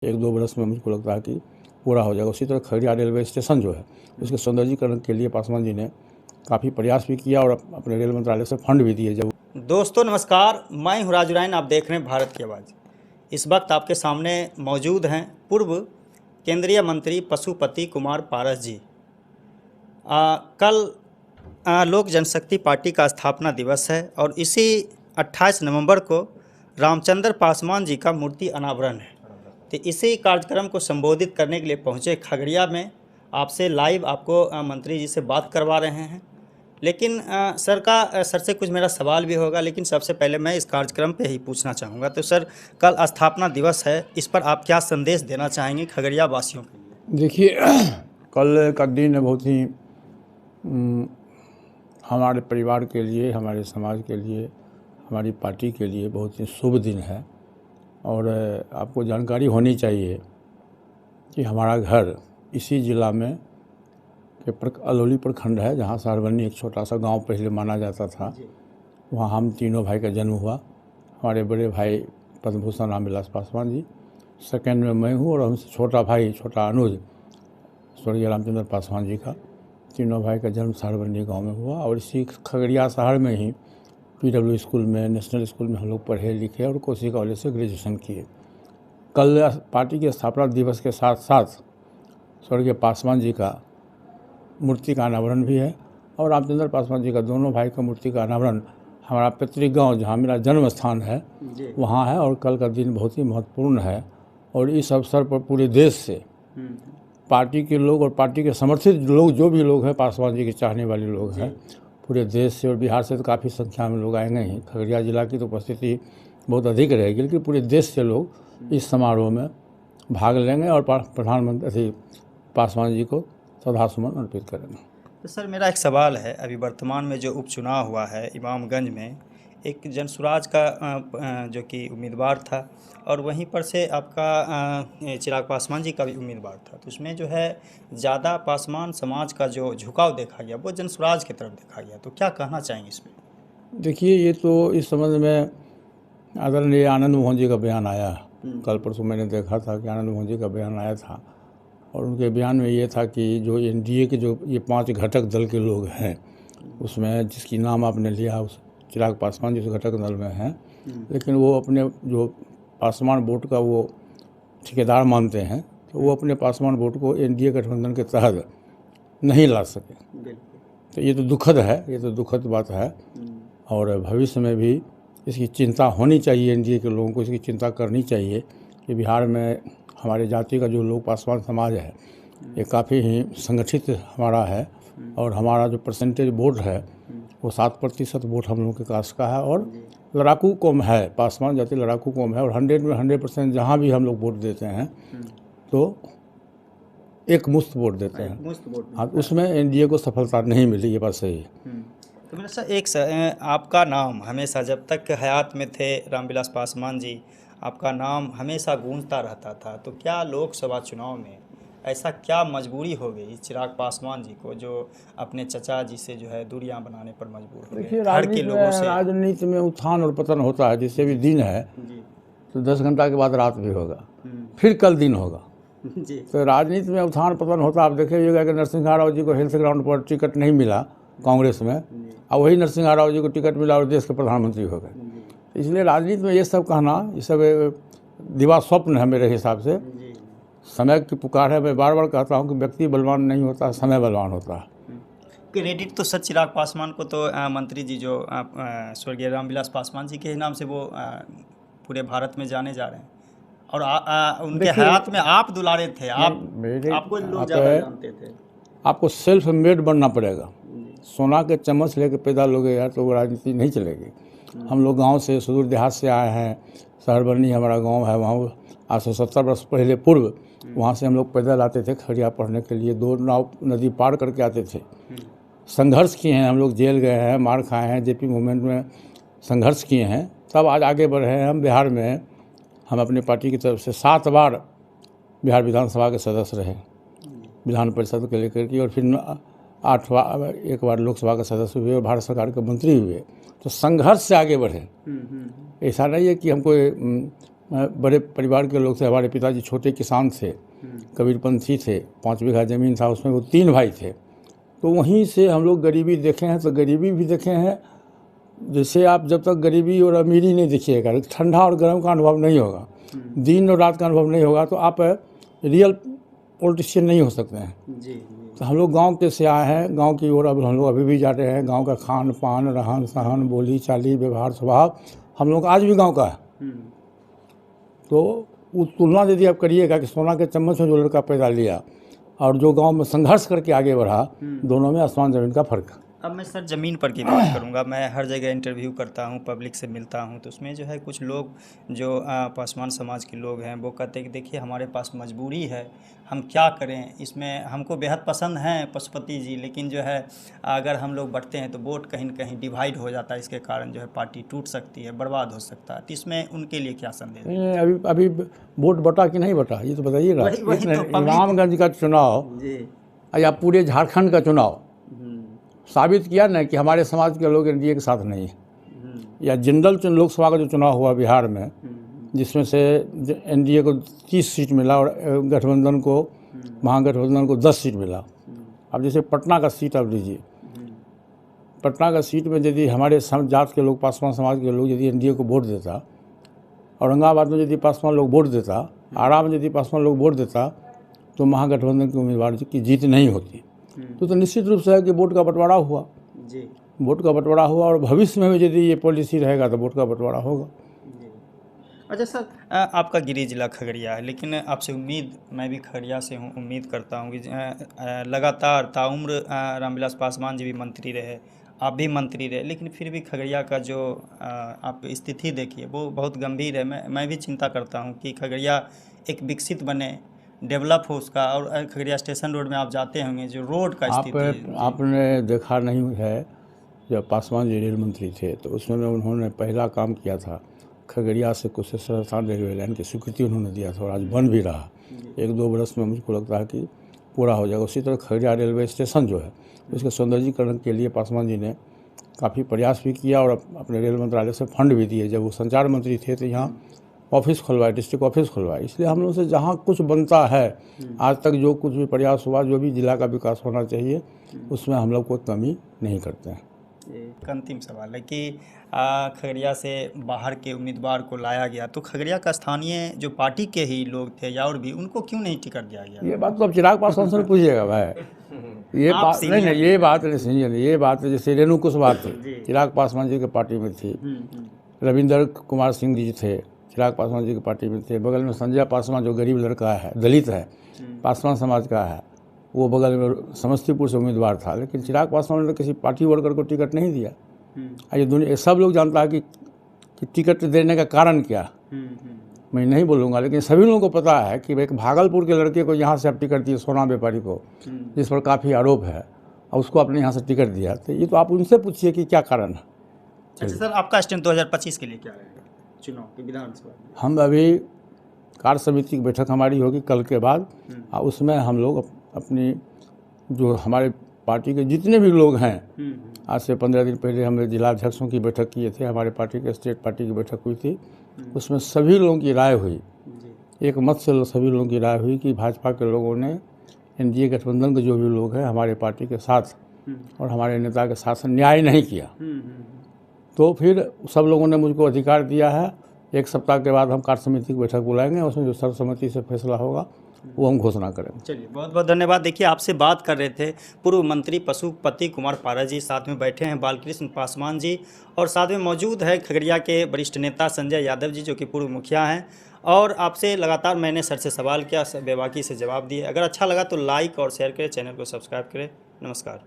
1-2 बरस में मुझको लगता है कि पूरा हो जाएगा। उसी तरह खगड़िया रेलवे स्टेशन जो है उसके सौंदर्यीकरण के लिए पासवान जी ने काफ़ी प्रयास भी किया और अपने रेल मंत्रालय से फंड भी दिए। जब दोस्तों नमस्कार, मैं हूं राजुराइन, आप देख रहे हैं भारत की आवाज़। इस वक्त आपके सामने मौजूद हैं पूर्व केंद्रीय मंत्री पशुपति कुमार पारस जी। कल लोक जनशक्ति पार्टी का स्थापना दिवस है और इसी 28 नवंबर को रामचंद्र पासवान जी का मूर्ति अनावरण है। तो इसी कार्यक्रम को संबोधित करने के लिए पहुंचे खगड़िया में। आपसे लाइव आपको मंत्री जी से बात करवा रहे हैं, लेकिन सर से कुछ मेरा सवाल भी होगा, लेकिन सबसे पहले मैं इस कार्यक्रम पे ही पूछना चाहूँगा। तो सर, कल स्थापना दिवस है, इस पर आप क्या संदेश देना चाहेंगे खगड़िया वासियों के लिए? देखिए, कल का दिन बहुत ही हमारे परिवार के लिए, हमारे समाज के लिए, हमारी पार्टी के लिए बहुत ही शुभ दिन है। और आपको जानकारी होनी चाहिए कि हमारा घर इसी ज़िला में के अलौली प्रखंड है, जहाँ सहरबनी एक छोटा सा गांव पहले माना जाता था। वहाँ हम तीनों भाई का जन्म हुआ। हमारे बड़े भाई पद्मभूषण रामविलास पासवान जी, सेकंड में मैं हूँ, और हमसे छोटा भाई छोटा अनुज स्वर्गीय रामचंद्र पासवान जी का। तीनों भाई का जन्म सहरबनी गाँव में हुआ और इसी खगड़िया शहर में ही PW स्कूल में, नेशनल स्कूल में हम लोग पढ़े लिखे और कोसी कॉलेज से ग्रेजुएशन किए। कल पार्टी के स्थापना दिवस के साथ साथ स्वर्गीय पासवान जी का मूर्ति का अनावरण भी है और रामचंद्र पासवान जी का दोनों भाई का मूर्ति का अनावरण हमारा पैतृक गांव, जहां मेरा जन्म स्थान है, वहां है। और कल का दिन बहुत ही महत्वपूर्ण है और इस अवसर पर पूरे देश से पार्टी के लोग और पार्टी के समर्थित लोग, जो भी लोग हैं, पासवान जी के चाहने वाले लोग हैं, पूरे देश से और बिहार से तो काफ़ी संख्या में लोग आएंगे ही। खगड़िया जिला की तो उपस्थिति बहुत अधिक रहेगी, लेकिन पूरे देश से लोग इस समारोह में भाग लेंगे और प्रधानमंत्री पासवान जी को श्रद्धासुमन अर्पित करेंगे। तो सर, मेरा एक सवाल है, अभी वर्तमान में जो उपचुनाव हुआ है इमामगंज में, एक जनसुराज का जो कि उम्मीदवार था और वहीं पर से आपका चिराग पासवान जी का भी उम्मीदवार था। तो उसमें जो है ज़्यादा पासवान समाज का जो झुकाव देखा गया वो जनसुराज की तरफ देखा गया। तो क्या कहना चाहेंगे इसमें? देखिए, ये तो इस संबंध में आदरणीय आनंद मोहन जी का बयान आया। कल परसों मैंने देखा था कि आनंद मोहन जी का बयान आया था और उनके बयान में ये था कि जो NDA के जो ये 5 घटक दल के लोग हैं, उसमें जिसकी नाम आपने लिया उस चिराग पासवान जी उस घटक दल में हैं, लेकिन वो अपने जो पासवान वोट का वो ठेकेदार मानते हैं, तो वो अपने पासवान वोट को NDA गठबंधन के तहत नहीं ला सके। तो ये तो दुखद है, ये तो दुखद बात है। और भविष्य में भी इसकी चिंता होनी चाहिए, NDA के लोगों को इसकी चिंता करनी चाहिए कि बिहार में हमारे जाति का जो लोग पासवान समाज है, ये काफ़ी ही संगठित हमारा है और हमारा जो परसेंटेज वोट है वो 7% वोट हम लोगों के पास का है और लड़ाकू कौम है। पासवान जाति लड़ाकू कौम है और 100 में 100% जहाँ भी हम लोग वोट देते हैं तो एक मुश्त वोट देते हैं। हाँ, उसमें NDA को सफलता नहीं मिली, ये बात सही है। तो मेरा सर, आपका नाम हमेशा, जब तक हयात में थे रामविलास पासवान जी, आपका नाम हमेशा गूंजता रहता था। तो क्या लोकसभा चुनाव में ऐसा क्या मजबूरी हो गई चिराग पासवान जी को जो अपने चचा जी से जो है दूरियां बनाने पर मजबूर हो गए? राजनीति में उत्थान और पतन होता है। जैसे भी दिन है तो 10 घंटा के बाद रात भी होगा, फिर कल दिन होगा। तो राजनीति में उत्थान पतन होता। आप देखिएगा कि नरसिंहा राव जी को हेल्थ ग्राउंड पर टिकट नहीं मिला कांग्रेस में, और वही नरसिंहा राव जी को टिकट मिला और देश के प्रधानमंत्री हो गए। इसलिए राजनीति में ये सब कहना, ये सब दिवा स्वप्न है मेरे हिसाब से। समय की पुकार है। मैं बार बार कहता हूँ कि व्यक्ति बलवान नहीं होता, समय बलवान होता है। क्रेडिट तो सर चिराग पासवान को तो मंत्री जी जो स्वर्गीय रामविलास पासवान जी के ही नाम से वो पूरे भारत में जाने जा रहे हैं और उनके हयात में आप दुलारे थे, आपको लोग ज़्यादा जानते थे। आपको सेल्फ मेड बनना पड़ेगा। सोना के चम्मच लेके पैदा लोगे यार तो वो राजनीति नहीं चलेगी। हम लोग गांव से, सुदूर देहात से आए हैं। सहरबनी हमारा गांव है, वहाँ आज से 70 वर्ष पहले पूर्व वहाँ से हम लोग पैदल आते थे खगड़िया पढ़ने के लिए। 2 नाव नदी पार करके आते थे। संघर्ष किए हैं हम लोग, जेल गए हैं, मार खाए हैं, JP मूवमेंट में संघर्ष किए हैं, तब आज आगे बढ़े हैं। हम बिहार में हम अपनी पार्टी की तरफ से 7 बार बिहार विधानसभा के सदस्य रहे, विधान परिषद के लेकर के, और फिर 8 बार, 1 बार लोकसभा के सदस्य हुए और भारत सरकार के मंत्री हुए। तो संघर्ष से आगे बढ़े। ऐसा नहीं है कि हमको बड़े परिवार के लोग थे। हमारे पिताजी छोटे किसान थे, कबीरपंथी थे, 5 बीघा ज़मीन था, उसमें वो 3 भाई थे। तो वहीं से हम लोग गरीबी देखे हैं, तो गरीबी भी देखे हैं। जैसे आप जब तक गरीबी और अमीरी नहीं देखिएगा, ठंडा और गर्म का अनुभव नहीं होगा, दिन और रात का अनुभव नहीं होगा, तो आप रियल पॉलिटिशियन नहीं हो सकते हैं। जी। तो हम लोग गांव के से आए हैं, गांव की ओर अब हम लोग अभी भी जा रहे हैं। गांव का खान पान, रहन सहन, बोली चाली, व्यवहार स्वभाव हम लोग आज भी गांव का है। तो उस तुलना यदि आप करिएगा कि सोना के चम्मच में जो लड़का पैदा लिया और जो गांव में संघर्ष करके आगे बढ़ा, दोनों में आसमान ज़मीन का फ़र्क है। अब मैं सर ज़मीन पर की बात करूंगा। मैं हर जगह इंटरव्यू करता हूं, पब्लिक से मिलता हूं, तो उसमें जो है कुछ लोग जो पासवान समाज के लोग हैं वो कहते हैं कि देखिए हमारे पास मजबूरी है, हम क्या करें, इसमें हमको बेहद पसंद हैं पशुपति जी, लेकिन जो है अगर हम लोग बढ़ते हैं तो वोट कहीं न कहीं डिवाइड हो जाता है, इसके कारण जो है पार्टी टूट सकती है, बर्बाद हो सकता है। तो इसमें उनके लिए क्या संदेश दें? अभी वोट बटा कि नहीं बटा, ये तो बताइएगा। वही तो इमामगंज का चुनाव जी या पूरे झारखंड का चुनाव साबित किया ना कि हमारे समाज के लोग एनडीए के साथ नहीं है। या जनरल लोकसभा का जो चुनाव हुआ बिहार में, जिसमें से एनडीए को 30 सीट मिला और गठबंधन को, महागठबंधन को 10 सीट मिला। अब जैसे पटना का सीट आप लीजिए, पटना का सीट में यदि हमारे जात के लोग, पासवान समाज के लोग यदि एनडीए को वोट देता, औरंगाबाद में यदि पासवान लोग वोट देता, आरा में यदि पासवान लोग वोट देता, तो महागठबंधन के उम्मीदवार की जीत नहीं होती। तो निश्चित रूप से है कि वोट का बंटवारा हुआ जी। वोट का बंटवारा हुआ, और भविष्य में भी यदि ये पॉलिसी रहेगा तो वोट का बंटवारा होगा। अच्छा सर, आपका गृह जिला खगड़िया है, लेकिन आपसे उम्मीद, मैं भी खगड़िया से हूँ, उम्मीद करता हूँ कि लगातार ताउम्र रामविलास पासवान जी भी मंत्री रहे, आप भी मंत्री रहे, लेकिन फिर भी खगड़िया का जो आप स्थिति देखिए वो बहुत गंभीर है। मैं भी चिंता करता हूँ कि खगड़िया एक विकसित बने, डेवलप हो उसका। और खगड़िया स्टेशन रोड में आप जाते होंगे, जो रोड का स्थिति आपने देखा नहीं है, जब पासवान जी रेल मंत्री थे तो उसमें उन्होंने पहला काम किया था, खगड़िया से कुशेश्वर रेलवे लाइन की स्वीकृति उन्होंने दिया था, और आज बन भी रहा। 1-2 बरस में मुझको लगता है कि पूरा हो जाएगा। उसी तरह खगड़िया रेलवे स्टेशन जो है, उसके सौंदर्यीकरण के लिए पासवान जी ने काफ़ी प्रयास भी किया और अपने रेल मंत्रालय से फंड भी दिए। जब वो संचार मंत्री थे तो यहाँ ऑफिस खुलवाए, डिस्ट्रिक्ट ऑफिस खुलवाए। इसलिए हम लोग से जहाँ कुछ बनता है, आज तक जो कुछ भी प्रयास हुआ, जो भी जिला का विकास होना चाहिए, उसमें हम लोग कोई कमी नहीं करते हैं। एक अंतिम सवाल है कि खगड़िया से बाहर के उम्मीदवार को लाया गया, तो खगड़िया का स्थानीय जो पार्टी के ही लोग थे या और भी, उनको क्यों नहीं टिकट दिया गया? ये बात तो अब चिराग पासवान से पूछिएगा भाई। ये बात नहीं, ये बात नहीं, ये बात जैसे रेणु कुशवाहा थे, चिराग पासवान जी की पार्टी में थी। रविंदर कुमार सिंह जी थे, चिराग पासवान जी की पार्टी में थे। बगल में संजय पासवान जो गरीब लड़का है, दलित है, पासवान समाज का है, वो बगल में समस्तीपुर से उम्मीदवार था, लेकिन चिराग पासवान ने किसी पार्टी वर्कर को टिकट नहीं दिया। ये दुनिया सब लोग जानता है कि टिकट देने का कारण क्या। मैं नहीं बोलूँगा, लेकिन सभी लोगों को पता है कि एक भागलपुर के लड़के को यहाँ से आप टिकट दिए, सोना व्यापारी को, जिस पर काफ़ी आरोप है, और उसको आपने यहाँ से टिकट दिया। तो ये तो आप उनसे पूछिए कि क्या कारण है। अच्छा सर, आपका स्टैंड 2025 के लिए क्या रहेगा चुनाव की विधानसभा? हम अभी कार्य समिति की बैठक हमारी होगी कल के बाद, और उसमें हम लोग अपनी जो हमारे पार्टी के जितने भी लोग हैं, आज से 15 दिन पहले हमने जिला अध्यक्षों की बैठक किए थे, हमारे पार्टी के स्टेट पार्टी की बैठक हुई थी, उसमें सभी लोगों की राय हुई, एक मत से सभी लोगों की राय हुई कि भाजपा के लोगों ने एनडीए गठबंधन के जो भी लोग हैं हमारे पार्टी के साथ और हमारे नेता के साथ न्याय नहीं किया। तो फिर सब लोगों ने मुझको अधिकार दिया है, 1 सप्ताह के बाद हम कार्य समिति की बैठक बुलाएंगे, उसमें जो सर्वसम्मति से फैसला होगा वो हम घोषणा करेंगे। चलिए, बहुत बहुत धन्यवाद। देखिए, आपसे बात कर रहे थे पूर्व मंत्री पशुपति कुमार पारा जी, साथ में बैठे हैं बालकृष्ण पासवान जी, और साथ में मौजूद है खगड़िया के वरिष्ठ नेता संजय यादव जी, जो कि पूर्व मुखिया हैं। और आपसे लगातार मैंने सर से सवाल किया, बेबाकी से जवाब दिए। अगर अच्छा लगा तो लाइक और शेयर करें, चैनल को सब्सक्राइब करें। नमस्कार।